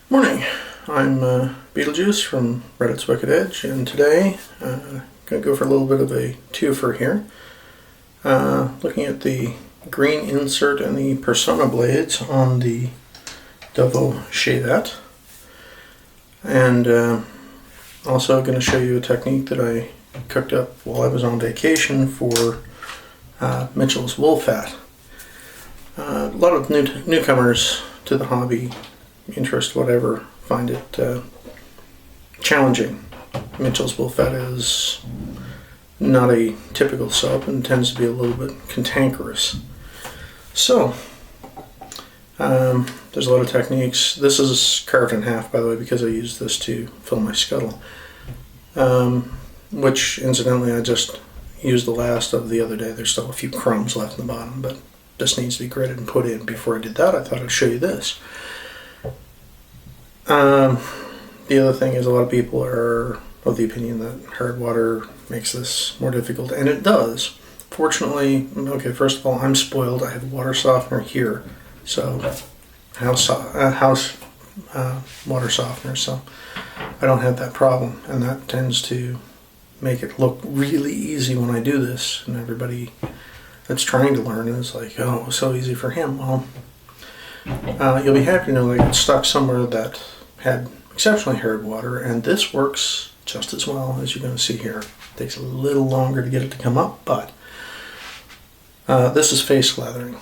Morning, I'm Beetlejuice from Reddit's Wicked Edge, and today I'm going to go for a little bit of a twofer here. Looking at the green insert and the Persona blades on the Dovo shavette, and also going to show you a technique that I cooked up while I was on vacation for Mitchell's wool fat. A lot of newcomers to the hobby, interest, whatever, find it challenging. Mitchell's wool fat is not a typical soap and tends to be a little bit cantankerous. So, there's a lot of techniques. This is carved in half, by the way, because I used this to fill my scuttle. Which, incidentally, I just used the last of the other day. There's still a few crumbs left in the bottom, but this needs to be grated and put in. Before I did that, I thought I'd show you this. The other thing is, a lot of people are of the opinion that hard water makes this more difficult, and it does. Fortunately, okay, first of all, I'm spoiled. I have a water softener here, so house water softener, so I don't have that problem, and that tends to make it look really easy when I do this, and everybody that's trying to learn is like, oh, it was so easy for him. Well, you'll be happy to know that I got stuck somewhere that had exceptionally hard water, and this works just as well as you're going to see here. It takes a little longer to get it to come up, but this is face lathering.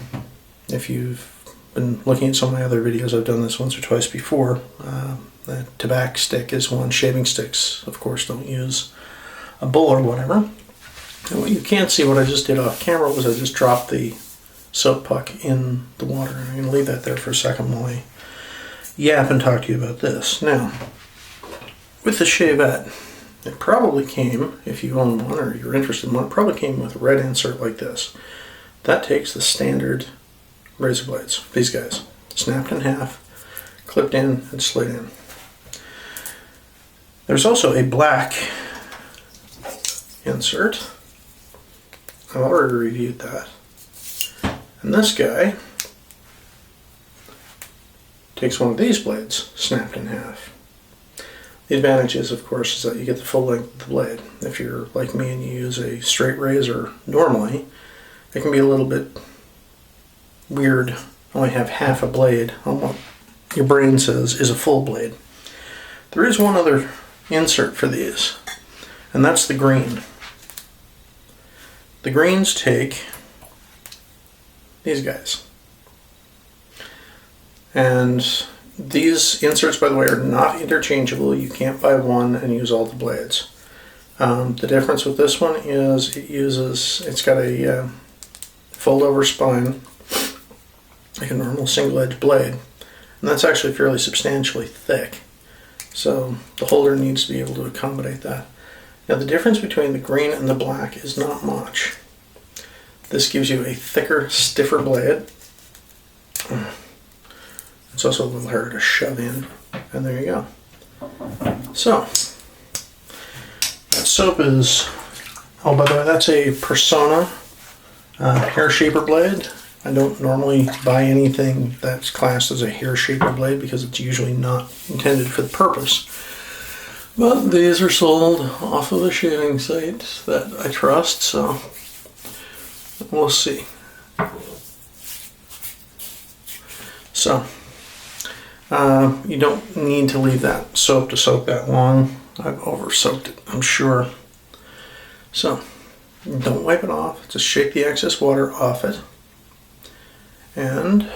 If you've been looking at some of my other videos, I've done this once or twice before. The tobacco stick is one. Shaving sticks, of course, don't use a bowl or whatever. And what you can't see, what I just did off camera, was I just dropped the soap puck in the water. And I'm going to leave that there for a second while I yap and talk to you about this. Now, with the shavette, it probably came, if you own one or you're interested in one, it probably came with a red insert like this. That takes the standard razor blades, these guys, snapped in half, clipped in, and slid in. There's also a black insert. I've already reviewed that. And this guy takes one of these blades, snapped in half. The advantage is, of course, is that you get the full length of the blade. If you're like me and you use a straight razor normally, it can be a little bit weird. Only have half a blade on what your brain says is a full blade. There is one other insert for these, and that's the green. The greens take these guys. And these inserts, by the way, are not interchangeable. You can't buy one and use all the blades. The difference with this one is it's got a fold-over spine, like a normal single-edged blade, and that's actually fairly substantially thick. So the holder needs to be able to accommodate that. Now, the difference between the green and the black is not much. This gives you a thicker, stiffer blade. It's also a little harder to shove in, and there you go. So, that soap is, oh, by the way, that's a Persona hair shaper blade. I don't normally buy anything that's classed as a hair shaper blade because it's usually not intended for the purpose. But these are sold off of a shaving site that I trust, so we'll see. So, you don't need to leave that soap to soak that long. I've over-soaked it, I'm sure. So, don't wipe it off. Just shake the excess water off it. And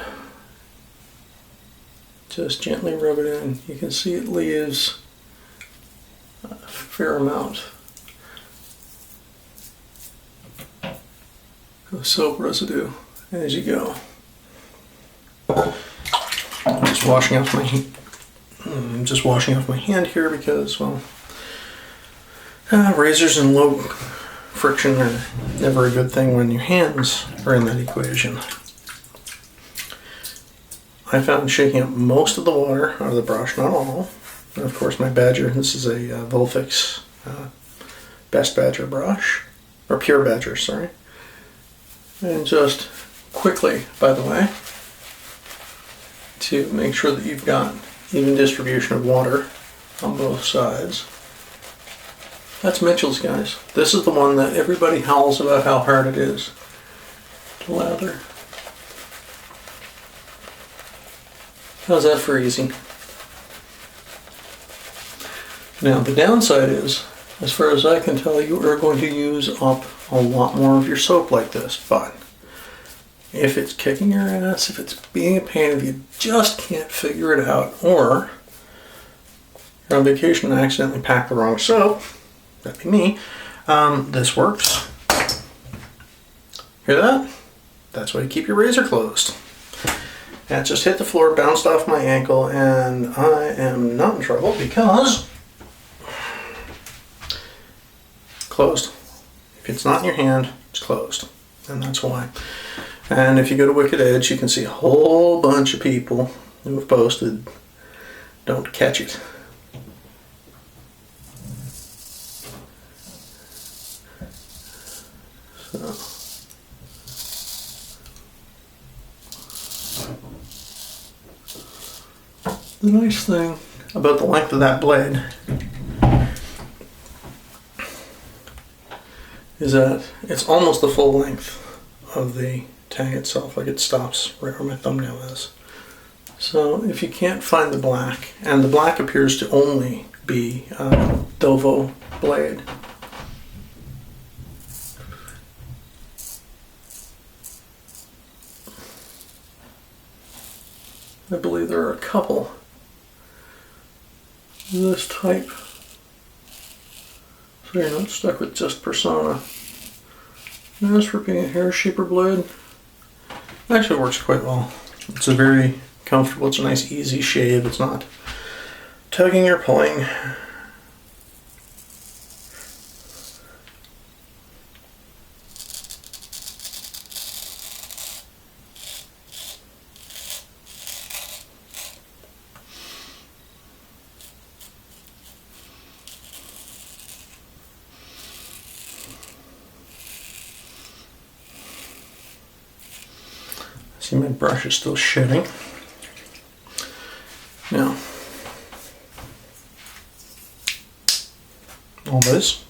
just gently rub it in. You can see it leaves a fair amount of soap residue as you go. I'm just washing off my hand here because, well, razors and low friction are never a good thing when your hands are in that equation. I found shaking up most of the water out of the brush, not all. And of course my Badger, this is a Volfix Best Badger brush, or Pure Badger, sorry. And just quickly, by the way, to make sure that you've got even distribution of water on both sides. That's Mitchell's, guys. This is the one that everybody howls about how hard it is to lather. How's that for easy? Now the downside is, as far as I can tell, you are going to use up a lot more of your soap like this, but if it's kicking your ass, if it's being a pain, if you just can't figure it out, or you're on vacation and accidentally packed the wrong soap, that'd be me, this works. Hear that? That's why you keep your razor closed. That just hit the floor, bounced off my ankle, and I am not in trouble because closed. If it's not in your hand, it's closed, and that's why. And if you go to Wicked Edge, you can see a whole bunch of people who have posted, don't catch it. So. The nice thing about the length of that blade is that it's almost the full length of the tang itself, like it stops right where my thumbnail is. So if you can't find the black, and the black appears to only be a Dovo blade, I believe there are a couple of this type, so you're not stuck with just Persona. And as for being a hair shaper blade, it actually works quite well. It's a very comfortable, it's a nice easy shave, it's not tugging or pulling. See, my brush is still shedding. Now, all this,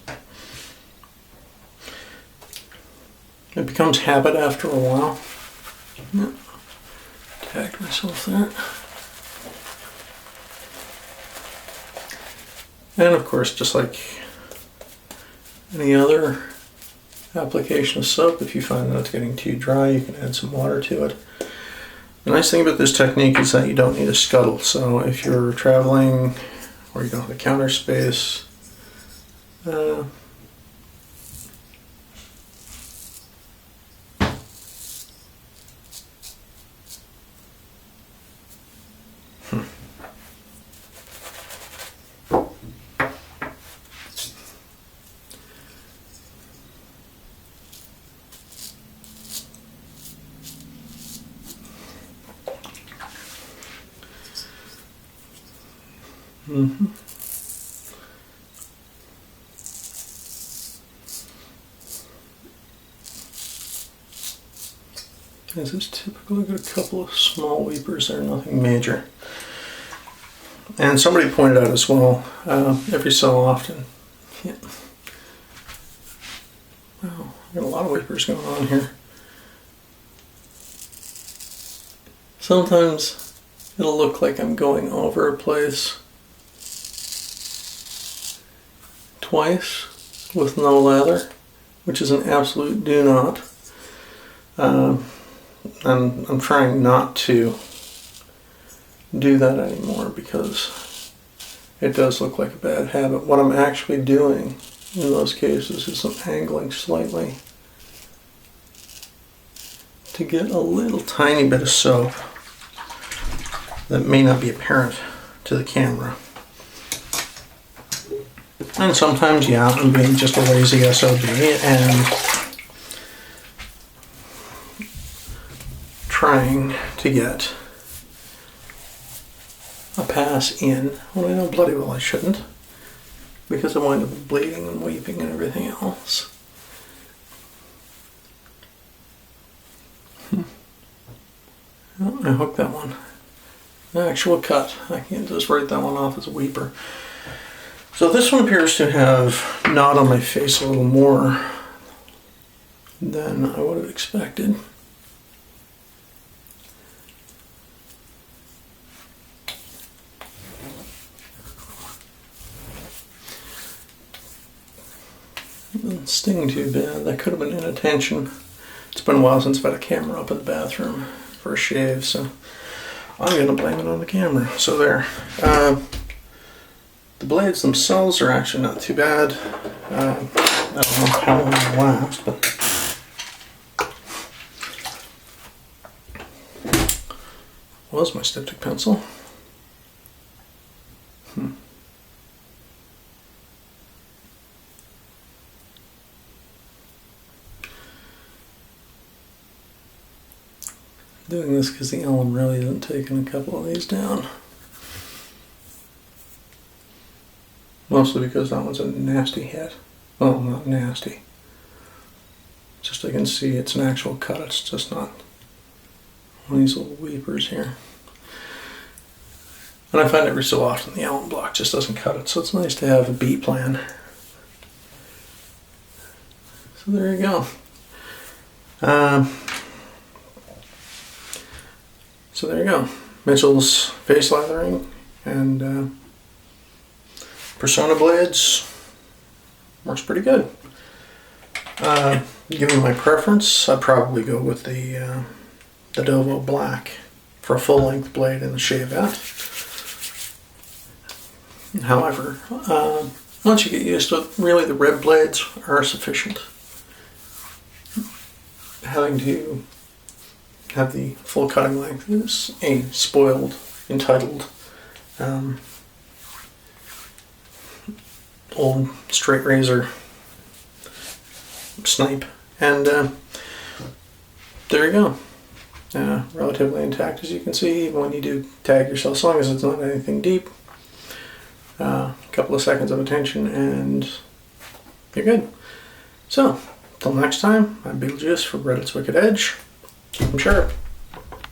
it becomes habit after a while. Yeah. Tagged myself there. And of course, just like any other application of soap, if you find that it's getting too dry, you can add some water to it. The nice thing about this technique is that you don't need a scuttle, so if you're traveling or you don't have a counter space, This is typical. I've got a couple of small weepers there, nothing major. And somebody pointed out as well, every so often, wow, I've got a lot of weepers going on here. Sometimes it'll look like I'm going over a place twice with no lather, which is an absolute do not. And I'm trying not to do that anymore because it does look like a bad habit. What I'm actually doing in those cases is I'm angling slightly to get a little tiny bit of soap that may not be apparent to the camera. And sometimes, yeah, I'm being just a lazy SOB and trying to get a pass in when I know bloody well I shouldn't, because I wind up bleeding and weeping and everything else. Oh, I hooked that one. All actual cut. I can't just write that one off as a weeper. So this one appears to have gnawed on my face a little more than I would have expected. It didn't sting too bad. That could have been inattention. It's been a while since I've had a camera up in the bathroom for a shave, so I'm going to blame it on the camera. So there. The blades themselves are actually not too bad. I don't know how long they'll last, but was my styptic pencil. Doing this because the alum really isn't taking a couple of these down. Mostly because that one's a nasty hit. Well, not nasty. Just I can see it's an actual cut. It's just not one of these little weepers here. And I find every so often the alum block just doesn't cut it. So it's nice to have a B plan. So there you go. So there you go. Mitchell's face lathering and Persona blades works pretty good. Given my preference, I'd probably go with the Dovo Black for a full length blade in the shavette. However, once you get used to it, really the red blades are sufficient. Having to have the full cutting length is a spoiled, entitled, old straight razor snipe, and there you go. Relatively intact, as you can see, even when you do tag yourself, as long as it's not anything deep. A couple of seconds of attention and you're good. So, till next time, I'm Beetlejuice for Reddit's Wicked Edge. Keep 'em sharp.